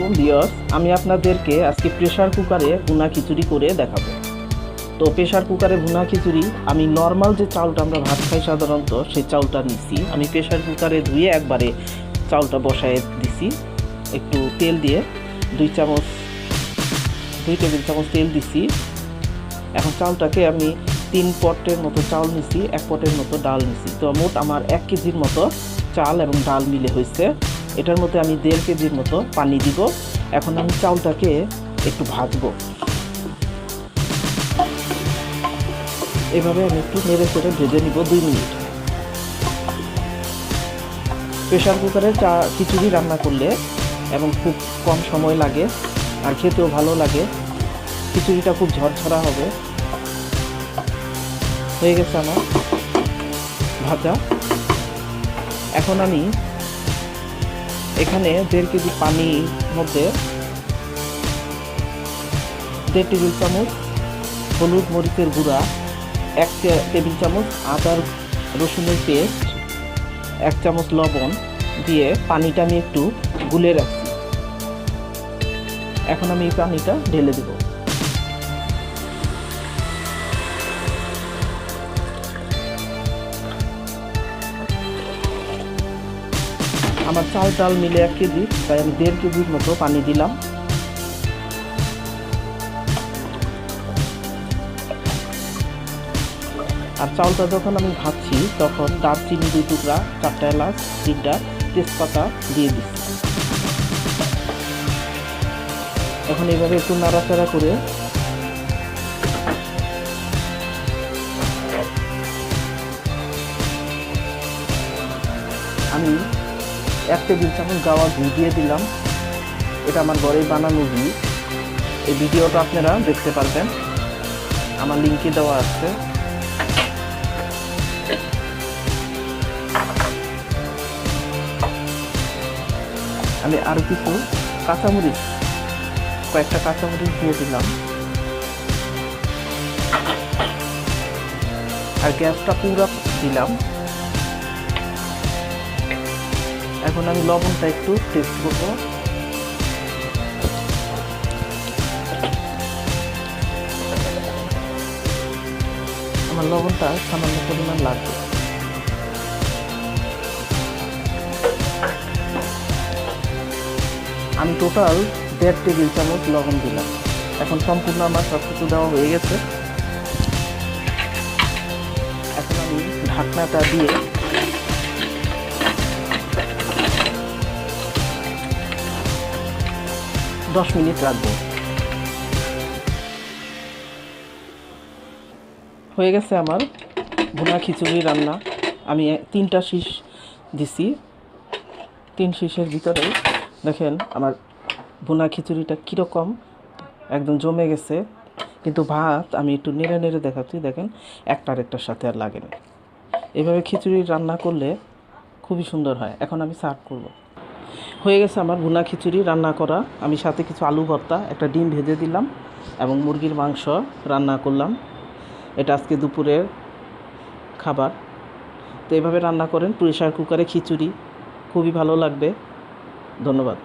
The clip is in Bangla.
আলাইকুম ভিউয়ার্স, আমি আপনাদেরকে আজকে প্রেসার কুকারে ভুনা খিচুড়ি করে দেখাবো। তো প্রেসার কুকারে ভুনা খিচুড়ি আমি নর্মাল যে চাউলটা আমরা ভাত খাই সাধারণত সেই চাউলটা নিচ্ছি। আমি প্রেসার কুকারে ধুয়ে একবারে চাউলটা বসায় দিছি, একটু তেল দিয়ে 2 টেবিল চামচ তেল দিছি। এখন চাউলটাকে আমি 3 পটের মতো চাউল নিছি, 1 পটের মতো ডাল নিছি। তো মোট আমার 1 কেজির মতো চাল এবং ডাল মিলে হয়েছে। এটার মধ্যে আমি 1.5 কেজির মতো পানি দিব। এখন আমি চাউলটাকে একটু ভাজবো। এভাবে আমি একটু নেড়ে চেড়ে ভেজে নিব 2 মিনিট। প্রেসার কুকারে খিচুড়ি রান্না করলে এবং খুব কম সময় লাগে আর খেতেও ভালো লাগে। খিচুড়িটা খুব ঝরঝরা হবে। হয়ে গেছে আমার ভাজা। এখন আমি এখানে 1.5 কেজি পানির মধ্যে 1.5 টেবিল চামচ হলুদ মরিচের গুঁড়া, 1 টেবিল চামচ আদা রসুনের পেস্ট, 1 চামচ লবণ দিয়ে পানিটা আমি একটু গুলে রাখছি। এখন আমি এই পানিটা ঢেলে দেব। আমার চাল ডাল মিলে 1 কেজি, তাই আমি 1.5 কেজির মতো পানি দিলাম। আর চাউলটা যখন আমি ভাজছি তখন দারচিনি 2 টুকরা, 4টা এলাচ, 3টা তেজপাতা দিয়ে দিচ্ছি। এখন এইভাবে একটু নাড়াচাড়া করে আমি 1 টেবিল চামচ গাওয়া ঘি দিয়ে দিলাম। এটা আমার ঘরেই বানানো ঘি। এই ভিডিওটা আপনারা দেখতে পারবেন, আমার লিঙ্কে দেওয়া আছে। আমি আরও কিছু কয়েকটা কাঁচামরিচ দিয়ে দিলাম। আর গ্যাসটা পুরো দিলাম। এখন আমি লবণটা একটু টেস্ট করব। আমার লবণটা সামান্য পরিমাণ লাগবে। আমি টোটাল 1.5 টেবিল চামচ লবণ দিলাম। এখন সম্পূর্ণ আমার সব কিছু দেওয়া হয়ে গেছে। এখন আমি ঢাকনাটা দিয়ে 10 মিনিট রাখবো। হয়ে গেছে আমার ভুনা খিচুড়ি রান্না। আমি 3টা শীষ দিছি। 3 শীষের ভিতরে দেখেন আমার ভুনা খিচুড়িটা কীরকম একদম জমে গেছে। কিন্তু ভাত আমি একটু নেড়ে নেড়ে দেখাচ্ছি, দেখেন একটার একটার সাথে আর লাগে না। এভাবে খিচুড়ি রান্না করলে খুবই সুন্দর হয়। এখন আমি সার্ভ করব। হয়ে গেছে আমার ভুনা খিচুড়ি রান্না করা। আমি সাথে কিছু আলু ভর্তা, একটা ডিম ভেজে দিলাম এবং মুরগির মাংস রান্না করলাম। এটা আজকে দুপুরের খাবার। তো এভাবে রান্না করেন প্রেসার কুকারে খিচুড়ি, খুবই ভালো লাগবে। ধন্যবাদ।